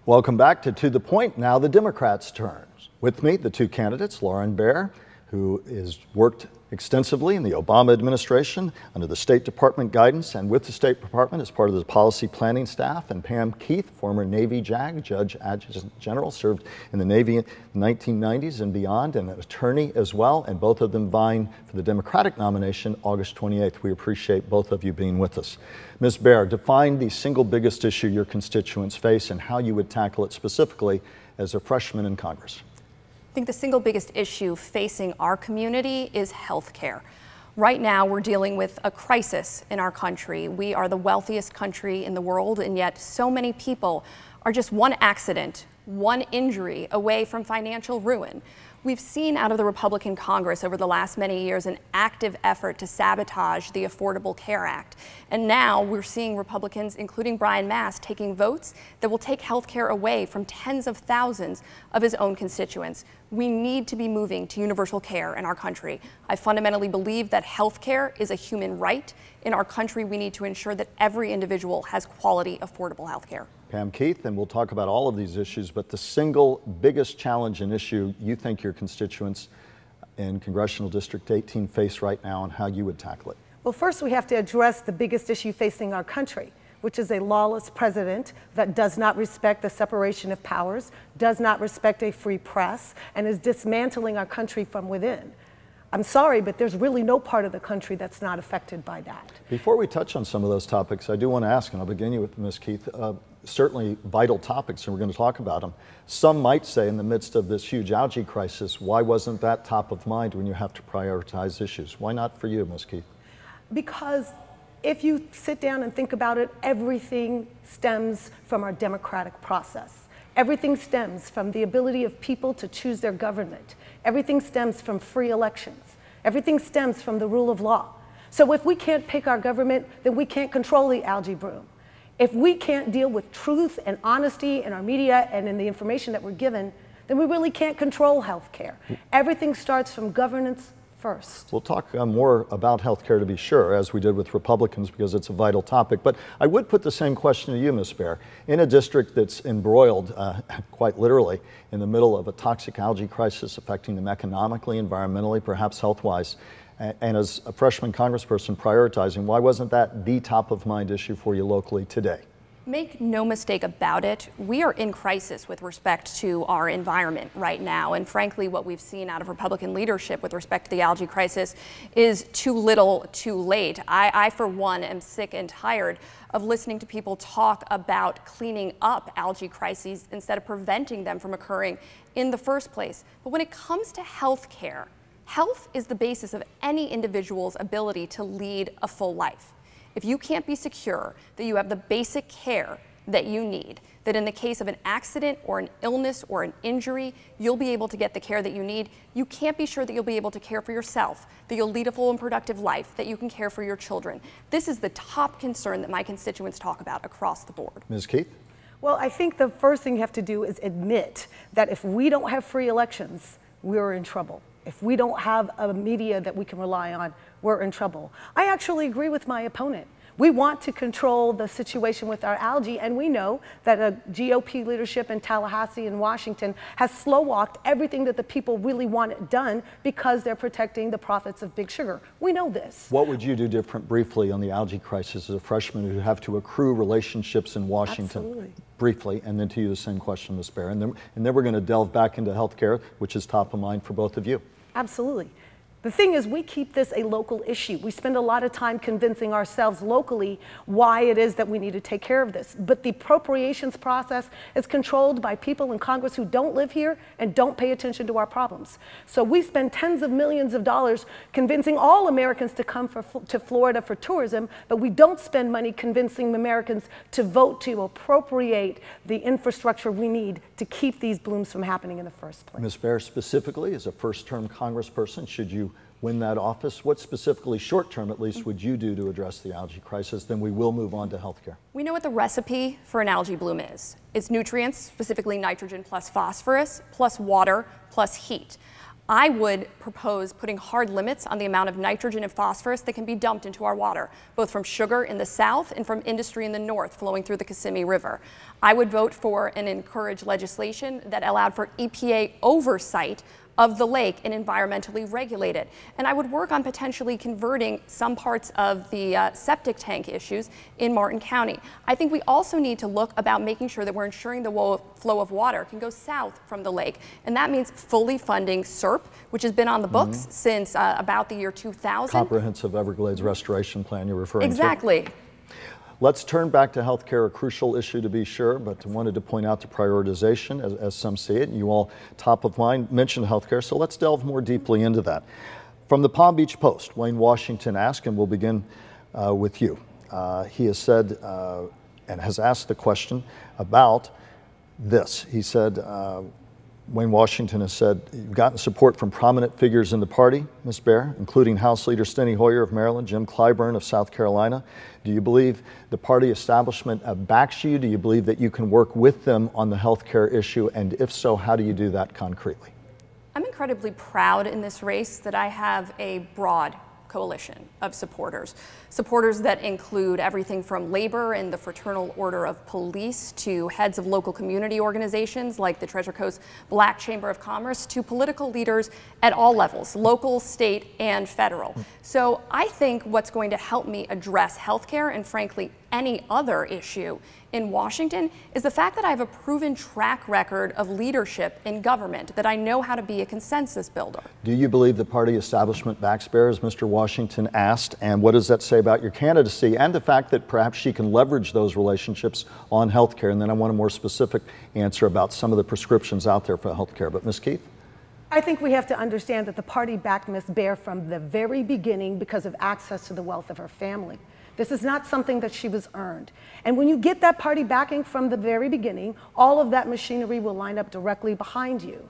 Welcome back to the Point. Now the Democrats' turn. With me, the two candidates, Lauren Baer, who has worked extensively in the Obama administration under the State Department guidance and with the State Department as part of the policy planning staff, and Pam Keith, former Navy JAG, Judge Adjutant General, served in the Navy in the 1990s and beyond, and an attorney as well, and both of them vying for the Democratic nomination August 28th. We appreciate both of you being with us. Ms. Baer, define the single biggest issue your constituents face and how you would tackle it specifically as a freshman in Congress. I think the single biggest issue facing our community is health care. Right now, we're dealing with a crisis in our country. We are the wealthiest country in the world, and yet so many people are just one accident, one injury away from financial ruin. We've seen out of the Republican Congress over the last many years an active effort to sabotage the Affordable Care Act. And now we're seeing Republicans, including Brian Mast, taking votes that will take health care away from tens of thousands of his own constituents. We need to be moving to universal care in our country. I fundamentally believe that health care is a human right. In our country, we need to ensure that every individual has quality, affordable health care. Pam Keith, and we'll talk about all of these issues, but the single biggest challenge and issue you think your constituents in Congressional District 18 face right now and how you would tackle it? Well, first we have to address the biggest issue facing our country, which is a lawless president that does not respect the separation of powers, does not respect a free press, and is dismantling our country from within. I'm sorry, but there's really no part of the country that's not affected by that. Before we touch on some of those topics, I do want to ask, and I'll begin you with Ms. Keith, certainly vital topics, and we're going to talk about them. Some might say in the midst of this huge algae crisis, why wasn't that top of mind when you have to prioritize issues? Why not for you, Ms. Keith? Because if you sit down and think about it, everything stems from our democratic process. Everything stems from the ability of people to choose their government. Everything stems from free elections. Everything stems from the rule of law. So if we can't pick our government, then we can't control the algae bloom. If we can't deal with truth and honesty in our media and in the information that we're given, then we really can't control healthcare. Everything starts from governance first. We'll talk more about healthcare, to be sure, as we did with Republicans, because it's a vital topic. But I would put the same question to you, Ms. Baer. In a district that's embroiled, quite literally, in the middle of a toxic algae crisis affecting them economically, environmentally, perhaps health-wise, and as a freshman congressperson prioritizing, why wasn't that the top-of-mind issue for you locally today? Make no mistake about it, we are in crisis with respect to our environment right now. And frankly, what we've seen out of Republican leadership with respect to the algae crisis is too little, too late. I, for one, am sick and tired of listening to people talk about cleaning up algae crises instead of preventing them from occurring in the first place. But when it comes to health care, health is the basis of any individual's ability to lead a full life. If you can't be secure that you have the basic care that you need, that in the case of an accident or an illness or an injury, you'll be able to get the care that you need, you can't be sure that you'll be able to care for yourself, that you'll lead a full and productive life, that you can care for your children. This is the top concern that my constituents talk about across the board. Ms. Keith? Well, I think the first thing you have to do is admit that if we don't have free elections, we're in trouble. If we don't have a media that we can rely on, we're in trouble. I actually agree with my opponent. We want to control the situation with our algae, and we know that a GOP leadership in Tallahassee and Washington has slow-walked everything that the people really want it done because they're protecting the profits of Big Sugar. We know this. What would you do different briefly on the algae crisis as a freshman who have to accrue relationships in Washington? Absolutely. Briefly, and then to you the same question, Ms. Baer. And then we're going to delve back into healthcare, which is top of mind for both of you. Absolutely. The thing is, we keep this a local issue. We spend a lot of time convincing ourselves locally why it is that we need to take care of this. But the appropriations process is controlled by people in Congress who don't live here and don't pay attention to our problems. So we spend tens of millions of dollars convincing all Americans to come to Florida for tourism, but we don't spend money convincing Americans to vote to appropriate the infrastructure we need to keep these blooms from happening in the first place. Ms. Baer, specifically, as a first-term congressperson, should you win that office, what specifically, short-term at least, would you do to address the algae crisis? Then we will move on to healthcare. We know what the recipe for an algae bloom is. It's nutrients, specifically nitrogen plus phosphorus, plus water, plus heat. I would propose putting hard limits on the amount of nitrogen and phosphorus that can be dumped into our water, both from sugar in the south and from industry in the north flowing through the Kissimmee River. I would vote for and encourage legislation that allowed for EPA oversight of the lake and environmentally regulated. And I would work on potentially converting some parts of the septic tank issues in Martin County. I think we also need to look about making sure that we're ensuring the flow of water can go south from the lake. And that means fully funding SERP, which has been on the books since about the year 2000. Comprehensive Everglades Restoration Plan you're referring to. Exactly. Let's turn back to healthcare, a crucial issue to be sure, but wanted to point out the prioritization as some see it. You all, top of mind, mentioned healthcare, so let's delve more deeply into that. From the Palm Beach Post, Wayne Washington asked, and we'll begin with you. He has said and has asked the question about this. He said, Wayne Washington has said, you've gotten support from prominent figures in the party, Ms. Baer, including House Leader Steny Hoyer of Maryland, Jim Clyburn of South Carolina. Do you believe the party establishment backs you? Do you believe that you can work with them on the health care issue? And if so, how do you do that concretely? I'm incredibly proud in this race that I have a broad coalition of supporters. Supporters that include everything from labor and the Fraternal Order of Police to heads of local community organizations like the Treasure Coast Black Chamber of Commerce to political leaders at all levels, local, state, and federal. So I think what's going to help me address healthcare and frankly any other issue in Washington is the fact that I have a proven track record of leadership in government, that I know how to be a consensus builder. Do you believe the party establishment backs Baer, as Mr. Washington asked? And what does that say about your candidacy and the fact that perhaps she can leverage those relationships on health care? And then I want a more specific answer about some of the prescriptions out there for health care. But Ms. Keith? I think we have to understand that the party backed Ms. Baer from the very beginning because of access to the wealth of her family. This is not something that she was earned. And when you get that party backing from the very beginning, all of that machinery will line up directly behind you.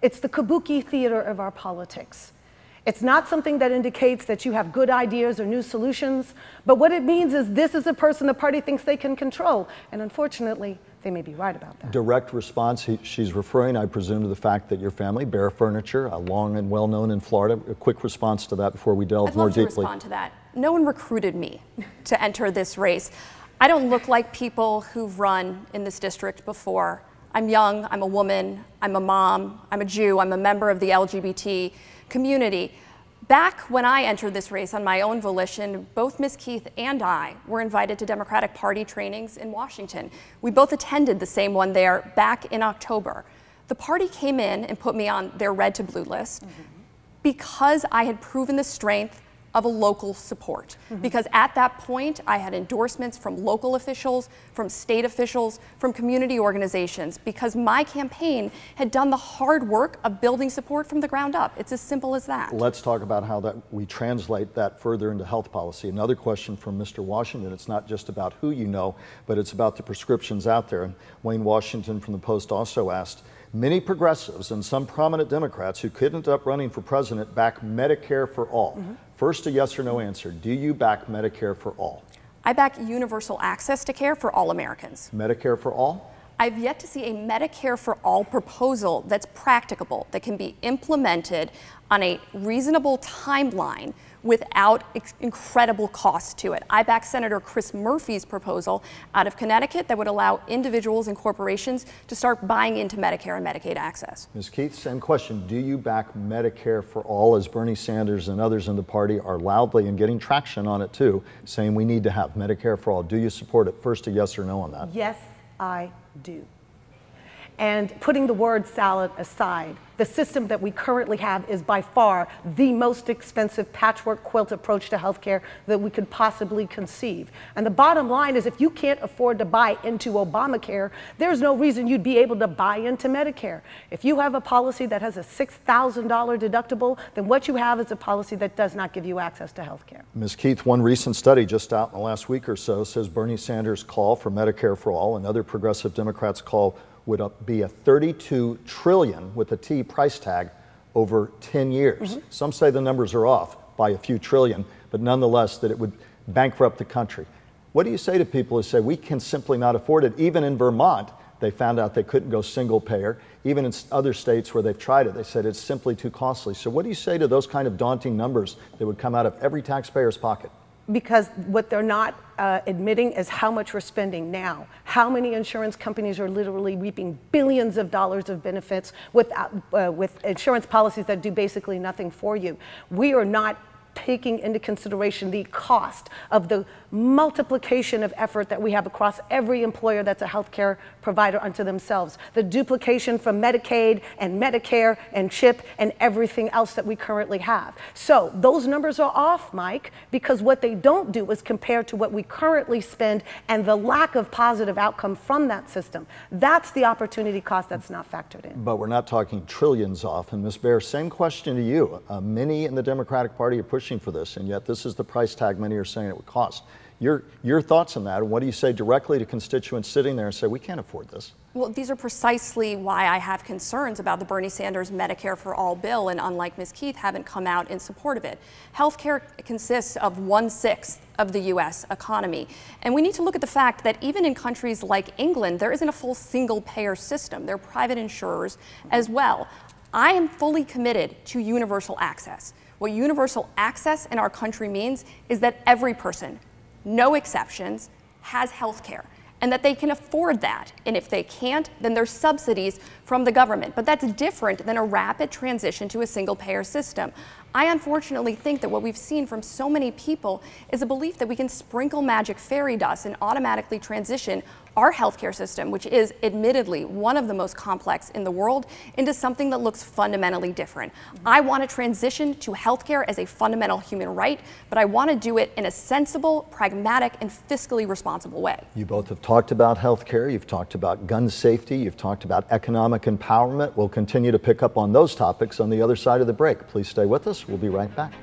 It's the kabuki theater of our politics. It's not something that indicates that you have good ideas or new solutions, but what it means is this is a person the party thinks they can control. And unfortunately, they may be right about that. Direct response, she's referring, I presume, to the fact that your family, Baer Furniture, long and well known in Florida. A quick response to that before we delve more deeply. I'd love to respond to that. No one recruited me to enter this race. I don't look like people who've run in this district before. I'm young, I'm a woman, I'm a mom, I'm a Jew, I'm a member of the LGBT community. Back when I entered this race on my own volition, both Ms. Keith and I were invited to Democratic Party trainings in Washington. We both attended the same one there back in October. The party came in and put me on their red to blue list because I had proven the strength of a local support. Because at that point, I had endorsements from local officials, from state officials, from community organizations, because my campaign had done the hard work of building support from the ground up. It's as simple as that. Let's talk about how we translate that further into health policy. Another question from Mr. Washington. It's not just about who you know, but it's about the prescriptions out there. And Wayne Washington from the Post also asked, many progressives and some prominent Democrats who could end up running for president back Medicare for all. First, a yes or no answer. Do you back Medicare for all? I back universal access to care for all Americans. Medicare for all? I've yet to see a Medicare for all proposal that's practicable, that can be implemented on a reasonable timeline without incredible cost to it. I back Senator Chris Murphy's proposal out of Connecticut that would allow individuals and corporations to start buying into Medicare and Medicaid access. Ms. Keith, same question. Do you back Medicare for all, as Bernie Sanders and others in the party are loudly and getting traction on it too, saying we need to have Medicare for all? Do you support it? First, a yes or no on that. Yes, I do. And putting the word salad aside, the system that we currently have is by far the most expensive patchwork quilt approach to healthcare that we could possibly conceive. And the bottom line is if you can't afford to buy into Obamacare, there's no reason you'd be able to buy into Medicare. If you have a policy that has a $6,000 deductible, then what you have is a policy that does not give you access to healthcare. Ms. Keith, one recent study just out in the last week or so says Bernie Sanders' call for Medicare for all and other progressive Democrats' call would be a $32 trillion with a T price tag over 10 years. Some say the numbers are off by a few trillion, but nonetheless that it would bankrupt the country. What do you say to people who say we can simply not afford it? Even in Vermont, They found out they couldn't go single payer. Even in other states where they've tried it, they said it's simply too costly. So what do you say to those kind of daunting numbers that would come out of every taxpayer's pocket? Because what they're not admitting is how much we're spending now. How many insurance companies are literally reaping billions of dollars of benefits with insurance policies that do basically nothing for you. We are not taking into consideration the cost of the multiplication of effort that we have across every employer that's a healthcare provider unto themselves. The duplication from Medicaid and Medicare and CHIP and everything else that we currently have. So those numbers are off, Mike, because what they don't do is compare to what we currently spend and the lack of positive outcome from that system. That's the opportunity cost that's not factored in. But we're not talking trillions off. And Ms. Baer, same question to you. Many in the Democratic Party are pushing for this, and yet this is the price tag many are saying it would cost. Your thoughts on that, and what do you say directly to constituents sitting there and say, we can't afford this? Well, these are precisely why I have concerns about the Bernie Sanders Medicare for All bill, and unlike Ms. Keith, haven't come out in support of it. Healthcare consists of 1/6 of the U.S. economy, and we need to look at the fact that even in countries like England, there isn't a full single-payer system. There are private insurers as well. I am fully committed to universal access. What universal access in our country means is that every person, no exceptions, has health care, and that they can afford that. And if they can't, then there's subsidies from the government. But that's different than a rapid transition to a single-payer system. I unfortunately think that what we've seen from so many people is a belief that we can sprinkle magic fairy dust and automatically transition our healthcare system, which is admittedly one of the most complex in the world, into something that looks fundamentally different. I want to transition to healthcare as a fundamental human right, but I want to do it in a sensible, pragmatic, and fiscally responsible way. You both have talked about healthcare, you've talked about gun safety, you've talked about economic empowerment. We'll continue to pick up on those topics on the other side of the break. Please stay with us. We'll be right back.